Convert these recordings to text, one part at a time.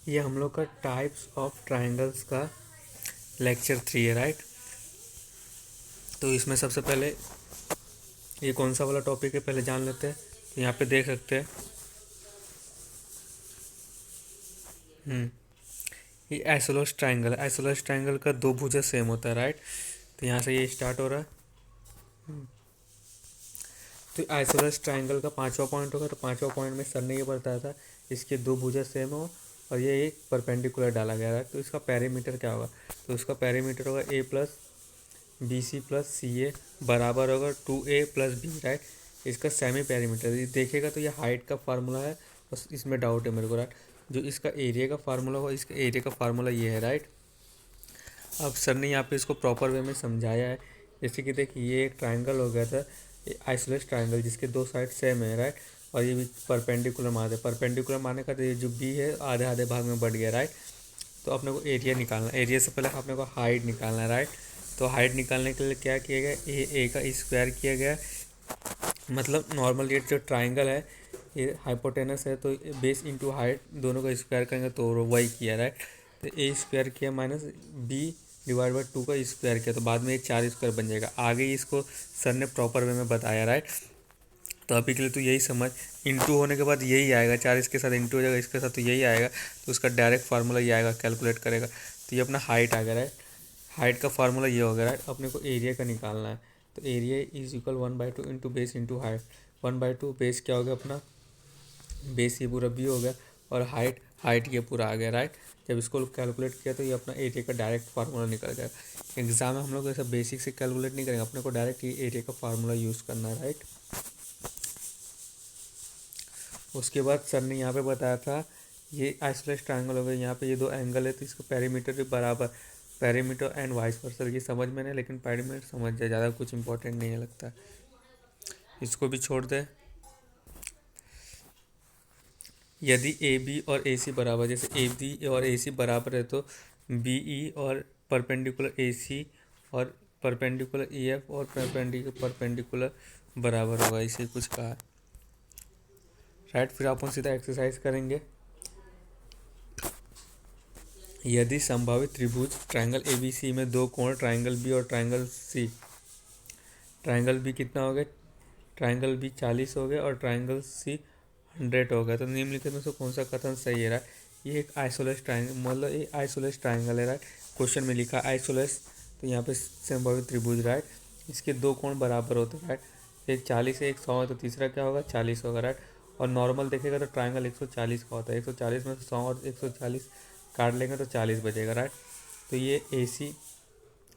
ये हम लोग का टाइप्स ऑफ ट्राइंगल्स का लेक्चर 3 है, राइट। तो इसमें सबसे पहले ये कौन सा वाला टॉपिक है पहले जान लेते हैं। तो यहाँ पे देख सकते हैं ये आइसोसेलेस ट्राइंगल है। आइसोसेलेस ट्राइंगल का दो भुजा सेम होता है, राइट। तो यहाँ से ये स्टार्ट हो रहा है। तो आइसोसेलेस ट्राइंगल का पांचवा पॉइंट होगा। तो पांचवा पॉइंट में सर ने ये बताया था इसके दो भुजा सेम हो और ये एक परपेंडिकुलर डाला गया है। तो इसका पेरीमीटर क्या होगा? तो उसका पेरीमीटर होगा ए प्लस बी सी प्लस सी ए बराबर होगा 2a+b, राइट। इसका सेमी पेरीमीटर ये देखेगा तो ये हाइट का फार्मूला है। बस इसमें डाउट है मेरे को, राइट। जो इसका एरिया का फार्मूला होगा, इसका एरिया का फार्मूला ये है, राइट। अब सर ने यहाँ पे इसको प्रॉपर वे में समझाया है। जैसे कि देखिए ये एक ट्राइंगल हो गया था, आइसोसेलेस ट्राइंगल जिसके दो साइड सेम है, राइट। और ये भी परपेंडिकुलर माने, परपेंडिकुलर माने का तो ये जो बी है आधे आधे भाग में बढ़ गया, राइट। तो अपने को एरिया निकालना, एरिया से पहले अपने को हाइट निकालना है, राइट। तो हाइट निकालने के लिए क्या किया गया, ए का स्क्वायर किया गया। मतलब नॉर्मल ये जो ट्राइंगल है ये हाइपोटेनस है, तो बेस इंटू हाइट दोनों का स्क्वायर करेंगे तो वही किया, राइट। तो ए स्क्वायर किया माइनस बी डिवाइड बाई 2 का स्क्वायर किया, तो बाद में ये 4 स्क्वायर बन जाएगा। आगे इसको सर ने प्रॉपर वे में बताया, राइट। तो अभी के लिए तो यही समझ, इंटू होने के बाद यही आएगा, 4 इसके साथ इंटू हो जाएगा, इसके साथ तो यही आएगा। तो उसका डायरेक्ट फार्मूला ये आएगा, कैलकुलेट करेगा तो ये अपना हाइट आ गया, राइट। हाइट का फार्मूला ये हो गया, राइट। अपने को एरिया का निकालना है। तो area is equal 1/2 into base into height. 1/2 base क्या हो गया अपना, बेस ये पूरा बी हो गया और हाइट हाइट ये पूरा आ गया, राइट। जब इसको कैलकुलेट किया तो ये अपना एरिया का डायरेक्ट फार्मूला निकल गया। एग्जाम में हम लोग ऐसा बेसिक से कैलकुलेट नहीं करेंगे, अपने को डायरेक्ट ये एरिया का फार्मूला यूज़ करना है, राइट। उसके बाद सर ने यहाँ पे बताया था ये आइसोसेलेस ट्रायंगल हो गया। यहाँ पे ये दो एंगल है तो इसका पेरीमीटर भी बराबर, पेरीमीटर एंड वाइस वर्सा। ये समझ में नहीं, लेकिन पेरीमीटर समझ जाए, ज़्यादा कुछ इंपॉर्टेंट नहीं है लगता। इसको भी छोड़ दे। यदि ए बी और ए सी बराबर, जैसे ए बी और ए सी बराबर है तो बी ई और परपेंडिकुलर ए सी और परपेंडिकुलर ई एफ और परपेंडिकुलर बराबर होगा, इसे कुछ कहा, राइट। फिर अपन सीधा एक्सरसाइज करेंगे। यदि संभावित त्रिभुज ट्रायंगल ए बी सी में दो कोण ट्रायंगल बी और ट्रायंगल सी, ट्रायंगल बी कितना हो गया, ट्रायंगल बी 40 हो गया और ट्रायंगल सी 100 हो गया, तो निम्नलिखित में से कौन सा कथन सही है, राइट। ये एक आइसोसेलेस ट्रायंगल, मतलब ये आइसोसेलेस ट्रायंगल है, राइट। क्वेश्चन में लिखा आइसोसेलेस, तो यहाँ पे संभावित त्रिभुज, राइट। इसके दो कोण बराबर होते हैं, राइट। एक 40 है, एक 100 है, तो तीसरा क्या होगा, 40 होगा, राइट। और नॉर्मल देखेगा तो ट्रायंगल 140 का होता है। 140 में से 100 और 140 काट लेंगे तो 40 बचेगा, राइट। तो ये ए सी,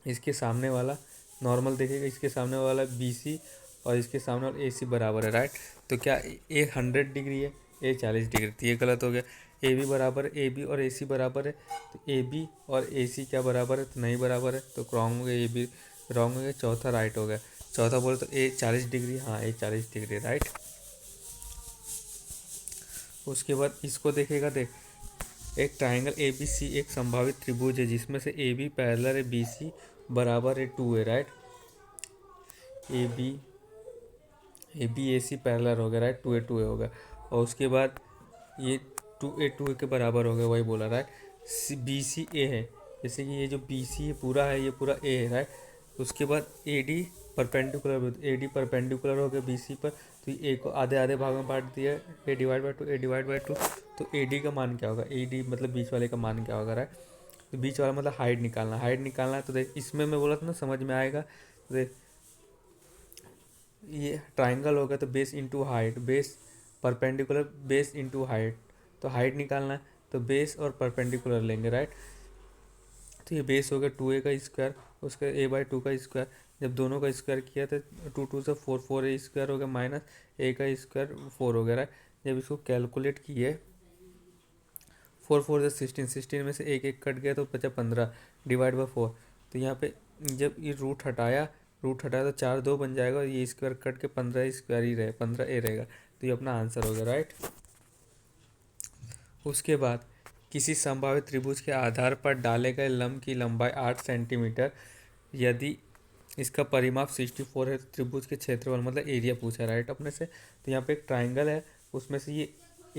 इसके सामने वाला नॉर्मल देखेगा, इसके सामने वाला बी सी और इसके सामने वाला ए सी बराबर है, राइट। तो क्या ए 100 डिग्री है, ए 40 डिग्री, तो ये गलत हो गया। ए बी बराबर, ए बी और ए सी बराबर है, तो ए बी और ए सी क्या बराबर है, तो नहीं बराबर है, तो रॉन्ग हो गया। ए बी रॉन्ग हो गया, चौथा राइट हो गया। चौथा बोले तो ए 40 डिग्री, हाँ ए 40 डिग्री, राइट। उसके बाद इसको देखेगा, देख एक ट्राइंगल ए बी सी एक संभावित त्रिभुज है जिसमें से ए बी पैरेलल है बी सी बराबर है 2 है, right. A B A C parallel हो गया, राइट। 2a हो गया। और उसके बाद ये 2a के बराबर हो गया, वही बोला, राइट। बी सी ए है, जैसे कि ये जो बी सी पूरा है ये पूरा ए है, राइट। उसके बाद ए डी परपेंडिकुलर, ए डी परपेंडिकुलर हो गया बी सी पर, तो ए को आधे आधे भाग में बांट दिया, a divide by 2, a divide by 2। तो ए डी का मान क्या होगा, ए डी मतलब बीच वाले का मान क्या होगा, राइट। तो बीच वाला मतलब हाइट निकालना, हाइट निकालना है। तो देख इसमें मैं बोला था ना समझ में आएगा। तो देख ये ट्राइंगल हो गया तो base into height, base perpendicular base into height, तो हाइट निकालना है तो बेस और परपेंडिकुलर लेंगे, राइट। तो ये बेस हो गया 2a का स्क्वायर, उसका a/2 का स्क्वायर। जब दोनों का स्क्वायर किया तो 2 2 से 4, 4a स्क्वायर हो गया माइनस a का स्क्वायर 4 हो गया, राइट। जब इसको कैलकुलेट किए 4 4 से 16, 16 में से एक एक कट गया तो बचा 15 डिवाइड बाई 4। तो यहाँ पे जब ये रूट हटाया तो 4 2 बन जाएगा और ये स्क्वायर कट के 15 स्क्वायर ही रहे, 15a रहेगा। तो ये अपना आंसर हो गया, राइट। उसके बाद किसी संभावित त्रिभुज के आधार पर डाले गए लंब की लंबाई 8 सेंटीमीटर, यदि इसका परिमाप 64 है तो त्रिभुज के क्षेत्रफल मतलब एरिया पूछा है, राइट अपने से। तो यहाँ पे एक ट्राइंगल है, उसमें से ये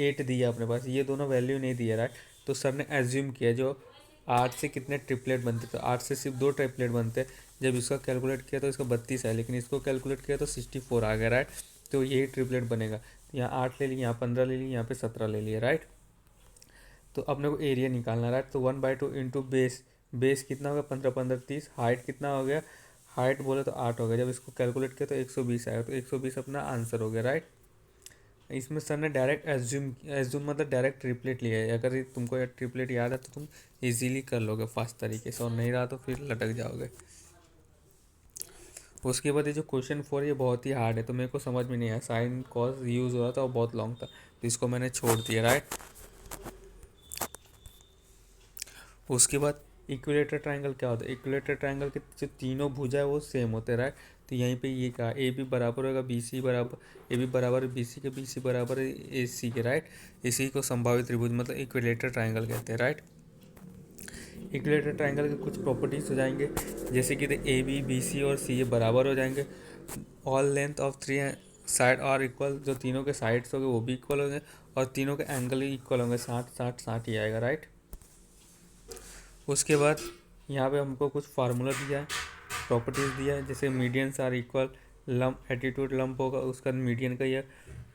8 दिया अपने पास, ये दोनों वैल्यू नहीं दिया, राइट। तो सर ने एज्यूम किया जो 8 से कितने ट्रिपलेट बनते, तो 8 से सिर्फ 2 ट्रिपलेट बनते। जब इसका कैलकुलेट किया तो इसका 32 है, लेकिन इसको कैलकुलेट किया तो 64 आ गया, राइट। तो यही ट्रिपलेट बनेगा। तो यहाँ 8 ले ली, यहाँ 15 ले ली, यहाँ पे 17 ले लिया, राइट। तो अपने को एरिया निकालना, राइट। तो 1/2 इंटू बेस, बेस कितना हो गया 15 15 30, हाइट कितना हो गया, हाइट बोले तो 8 हो गया। जब इसको कैलकुलेट किया तो 120 आएगा, तो 120 अपना आंसर हो गया, राइट। इसमें सर ने डायरेक्ट एज्यूम मतलब डायरेक्ट ट्रिपलेट लिया है। अगर तुमको ट्रिपलेट याद है तो तुम इजीली कर लोगे फास्ट तरीके से, और नहीं रहा तो फिर लटक जाओगे। उसके बाद ये जो क्वेश्चन 4 ये बहुत ही हार्ड है, तो मेरे को समझ में नहीं आया, साइन कॉस यूज़ हो रहा था और बहुत लॉन्ग था, तो इसको मैंने छोड़ दिया, राइट। उसके बाद इक्विलेटर ट्रायंगल क्या होता है, इक्विलेटर ट्रायंगल के जो तीनों भुजा है वो सेम होते हैं, राइट। तो यहीं पे ये कहा ए बी बराबर होगा बी सी बराबर, ए बी बराबर बी सी के, बी सी बराबर ए सी के, राइट। इसी को संभावित त्रिभुज मतलब इक्विलेटर ट्रायंगल कहते हैं, राइट। इक्विलेटर ट्रायंगल के कुछ प्रॉपर्टीज हो जाएंगे, जैसे कि ए बी बी सी और सी ए बराबर हो जाएंगे। All length of 3 side are equal, जो तीनों के साइड्स होंगे वो भी इक्वल होंगे, और तीनों के एंगल ही इक्वल होंगे, 60 60 60 ही आएगा, राइट। उसके बाद यहाँ पे हमको कुछ फार्मूला दिया है, प्रॉपर्टीज दिया है, जैसे मीडियंस आर इक्वल, लंप एटीट्यूड लंप होगा उसका मीडियन का ये,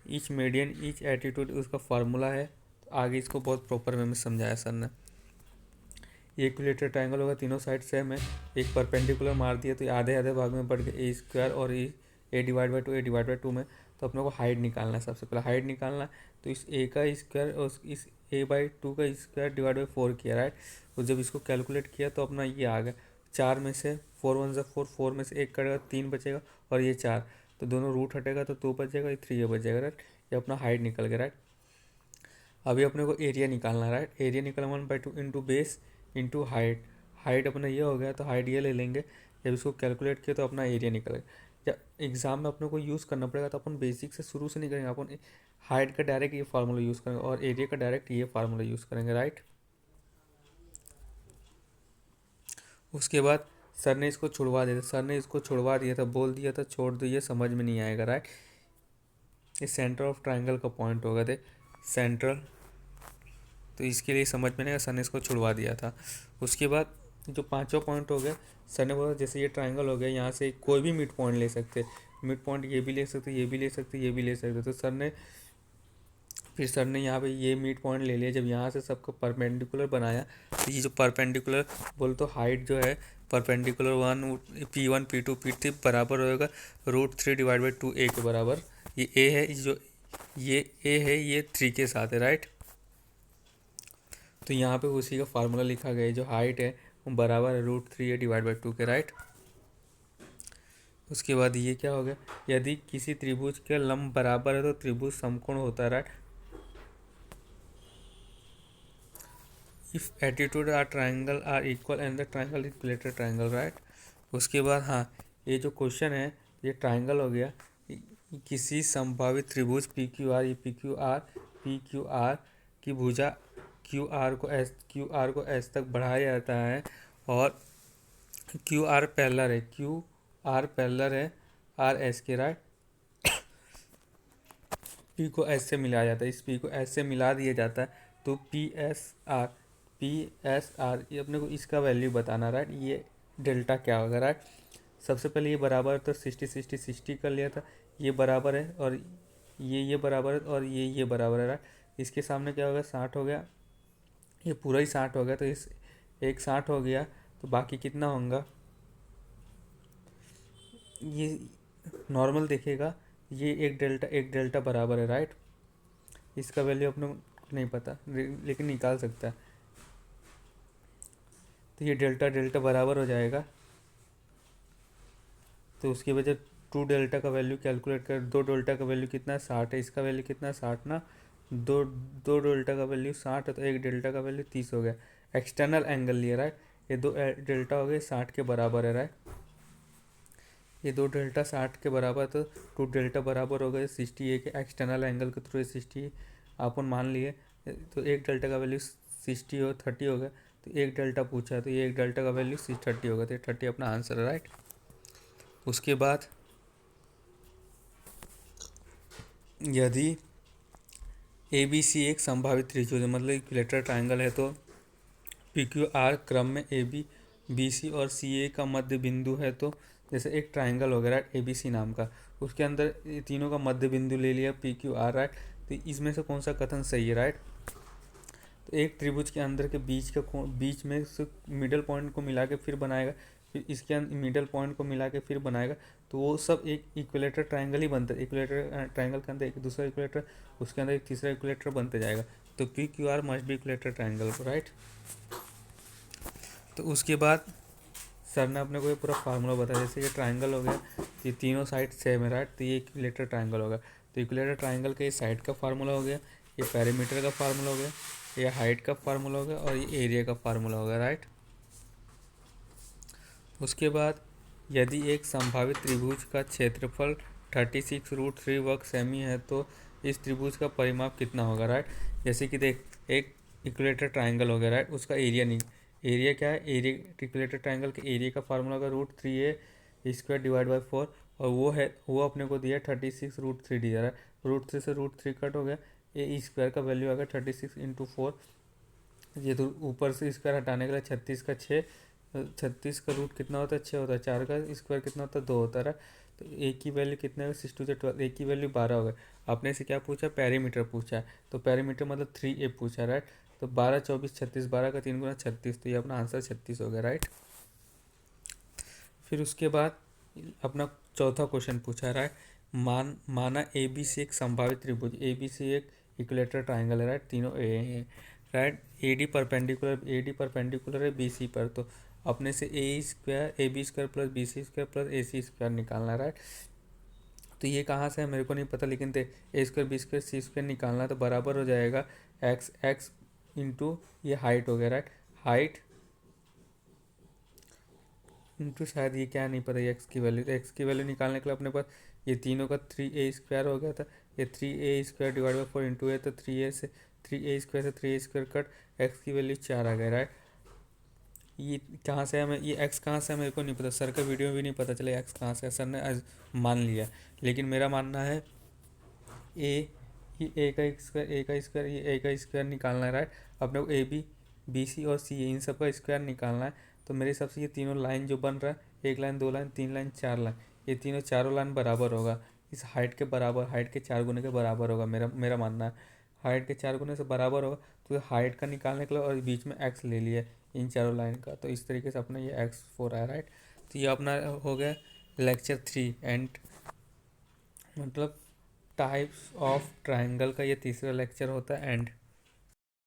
ईच मीडियन ईच एटीट्यूड उसका फार्मूला है। तो आगे इसको बहुत प्रॉपर वे में समझाया सर ने। ये इक्विलेटरल ट्रायंगल होगा, तीनों साइड सेम है, एक परपेंडिकुलर मार दिया तो आधे आधे भाग में बढ़ गए ए स्क्वायर और a divide by two, a divide by two में। तो अपने को हाइट निकालना है, सबसे पहले हाइट निकालना है। तो इस ए का स्क्वायर और इस ए बाई टू का स्क्वायर डिवाइड बाई 4 किया, राइट। तो जब इसको कैलकुलेट किया तो अपना ये आ गया, 4 में से 4 1 ज़ा 4, 4 में से 1 कटेगा 3 बचेगा, और ये 4, तो दोनों रूट हटेगा तो 2 बचेगा, ये 3 ये बचेगा, राइट। ये अपना हाइट निकल गया, राइट। अभी अपने को एरिया निकालना है, राइट। एरिया निकालना 1/2 into base into height, height अपना ये हो गया तो हाइट ये ले लेंगे। जब इसको कैलकुलेट किया तो अपना एरिया निकल गया। जब एग्जाम में अपने को यूज़ करना पड़ेगा तो अपन बेसिक से शुरू से नहीं करेंगे, अपन हाइट का डायरेक्ट ये फार्मूला यूज़ करेंगे और एरिया का डायरेक्ट ये फार्मूला यूज़ करेंगे, राइट। उसके बाद सर ने इसको छुड़वा दिया था, सर ने इसको छुड़वा दिया था, बोल दिया था छोड़ दो, ये समझ में नहीं आएगा, राइट। ये सेंटर ऑफ ट्राइंगल का पॉइंट होगा, थे सेंट्रल, तो इसके लिए समझ में नहीं आया, सर ने इसको छुड़वा दिया था। उसके बाद जो पांचवा पॉइंट हो गया, सर ने बोला जैसे ये ट्रायंगल हो गया, यहाँ से कोई भी मिड पॉइंट ले सकते, मिड पॉइंट ये भी ले सकते, ये भी ले सकते, ये भी ले सकते। तो सर ने यहाँ पे ये मिड पॉइंट ले लिया। जब यहाँ से सबको परपेंडिकुलर बनाया तो ये जो परपेंडिकुलर बोल तो हाइट जो है परपेंडिकुलर 1 P1 P2 P3 बराबर होगा √3 डिवाइड बाई 2 ए के बराबर। ये ए है, जो ये ए है ये 3 के साथ है, राइट। तो यहाँ पे उसी का फार्मूला लिखा गया है, जो हाइट है वो बराबर है √3 डिवाइड बाई 2 के, राइट। उसके बाद ये क्या हो गया, यदि किसी त्रिभुज के लंब बराबर है तो त्रिभुज समकोण होता है, right. If attitude are triangle are equal and the triangle is equilateral triangle, right. उसके बाद हाँ, ये जो क्वेश्चन है ये ट्राइंगल हो गया, किसी संभावित त्रिभुज पी क्यू आर, ये पी क्यू आर की भुजा क्यू आर को एस तक बढ़ाया जाता है, और क्यू आर पैरेलल है आर एस के, राइट। पी को एस से मिलाया जाता है, इस पी को एस से मिला दिया जाता है तो पी एस आर ये अपने को इसका वैल्यू बताना, राइट। ये डेल्टा क्या होगा, राइट। सबसे पहले ये बराबर तो 60 60 60 कर लिया था, ये बराबर है और ये बराबर है और ये बराबर है, राइट। इसके सामने क्या होगा 60 हो गया, ये पूरा ही 60 हो गया, तो इस एक 60 हो गया तो बाकी कितना होगा, ये नॉर्मल देखेगा, ये एक डेल्टा बराबर है, राइट। इसका वैल्यू अपने को नहीं पता लेकिन निकाल सकता है, तो ये डेल्टा बराबर हो जाएगा। तो उसकी वजह 2 डेल्टा का वैल्यू कैलकुलेट कर, 2 डेल्टा का वैल्यू कितना है 60 है, इसका वैल्यू कितना है 60 ना, दो डेल्टा का वैल्यू 60 है तो एक डेल्टा का वैल्यू 30 हो गया। एक्सटर्नल एंगल लिया, राइट। ये 2 डेल्टा हो गए 60 के बराबर है, राइट। ये 2 डेल्टा 60 के बराबर, तो 2 डेल्टा बराबर हो गए 60 ए के, एक्सटर्नल एंगल के थ्रू 60 अपन मान लिए। तो एक डेल्टा का वैल्यू 30 हो गया, तो एक डेल्टा पूछा है तो ये एक डेल्टा का वैल्यू 30 होगा, तो 30 अपना आंसर है, राइट। उसके बाद यदि ए बी सी एक संभावित त्रिभुज है, मतलब इक्विलेटरल ट्राइंगल है तो पी क्यू आर क्रम में ए बी बी सी और सी ए का मध्य बिंदु है। तो जैसे एक ट्राइंगल हो गया राइट, ए बी सी नाम का, उसके अंदर ये तीनों का मध्य बिंदु ले लिया पी क्यू आर राइट। तो इसमें से कौन सा कथन सही है राइट। तो एक त्रिभुज के अंदर के बीच में से मिडल पॉइंट को मिला के फिर बनाएगा, फिर इसके अंदर मिडल पॉइंट को मिला के फिर बनाएगा, तो वो सब एक इक्विलेटर ट्राइंगल ही बनता है। इक्विलेटर ट्राइंगल के अंदर एक दूसरा इक्विलेटर, उसके अंदर एक तीसरा इक्विलेटर बनते जाएगा। तो P Q R must be equilateral triangle right. तो उसके बाद सर ने अपने को ये पूरा फार्मूला बताया, जैसे ये ट्राइंगल हो गया, ये तीनों साइड सेम है राइट, तो ये इक्विलेटर ट्राइंगल होगा। तो इक्विलेटर ट्राइंगल का ये साइड का फार्मूला हो गया, ये पेरीमीटर का फार्मूला हो गया, ये हाइट का फार्मूला हो गया और ये एरिया का फार्मूला हो गया राइट। उसके बाद यदि एक संभावित त्रिभुज का क्षेत्रफल 36√3 वर्ग सेमी है तो इस त्रिभुज का परिमाप कितना होगा राइट। जैसे कि देख, एक इक्विलेटर ट्राइंगल हो गया राइट, उसका एरिया नहीं, एरिया क्या है, एरिया इक्विलेटर ट्राइंगल के एरिया का फार्मूला होगा √3a² डिवाइड बाई 4, और वो अपने को दिया 36√3 दिया है। √3 से √3 कट हो गया, ए स्क्वायर का वैल्यू आ गया 36 × 4, ये तो ऊपर से स्क्वायर हटाने के लिए 36 का 6, 36 का रूट कितना होता है 6 होता है, 4 का स्क्वायर कितना होता है 2 होता है। तो ए की वैल्यू कितने होगा 6 × 12, ए की वैल्यू 12 हो गई। आपने से क्या पूछा, पेरीमीटर पूछा है, तो पेरीमीटर मतलब 3a पूछा राइट। तो 12 24 36, 12 का 3 गुना 36, तो ये अपना आंसर 36 हो गया राइट। फिर उसके बाद अपना चौथा क्वेश्चन पूछा रहा है, माना ए बी सी एक संभावित त्रिभुज, ए बी सी एक इक्विलेटर ट्राइंगल है राइट, तीनों ए हैं राइट, ए डी परपेंडिकुलर है बी सी पर। तो अपने से A B square plus B C square plus A C square निकालना राइट। तो ये कहाँ से है मेरे को नहीं पता, लेकिन देख ए स्क्वायर बी स्क्वायर सी स्क्वायर निकालना, तो बराबर हो जाएगा एक्स इंटू ये हाइट हो गया राइट, हाइट इंटू शायद ये क्या नहीं पता ये एक्स की वैल्यू, तो एक्स की वैल्यू निकालने के लिए अपने पास ये तीनों का 3a² हो गया था, ये 3a² डिवाइड बाई 4 इंटू है, तो 3a² से 3a² कट, एक्स की वैल्यू 4 आ गया राइट। ये कहाँ से है, हमें ये एक्स कहाँ से है मेरे को नहीं पता, सर का वीडियो में भी नहीं पता चला एक्स कहाँ से है, सर ने आज मान लिया, लेकिन मेरा मानना है ए ए का स्क्वायर निकालना है राइट। अपने को ए बी बी सी और सी इन सब का स्क्वायर निकालना है। तो मेरे हिसाब से ये तीनों लाइन जो बन रहा है, एक लाइन, दो लाइन, तीन लाइन, चार लाइन, ये तीनों चारों लाइन बराबर होगा, इस हाइट के बराबर, हाइट के 4 गुने के बराबर होगा, मेरा मानना है हाइट के 4 गुने से बराबर होगा। तो हाइट का निकालने के लिए और बीच में एक्स ले लिया इन चारों लाइन का, तो इस तरीके से अपना ये x4 आया राइट। तो ये अपना हो गया लेक्चर 3 एंड मतलब टाइप्स ऑफ ट्राइंगल का ये तीसरा लेक्चर होता है एंड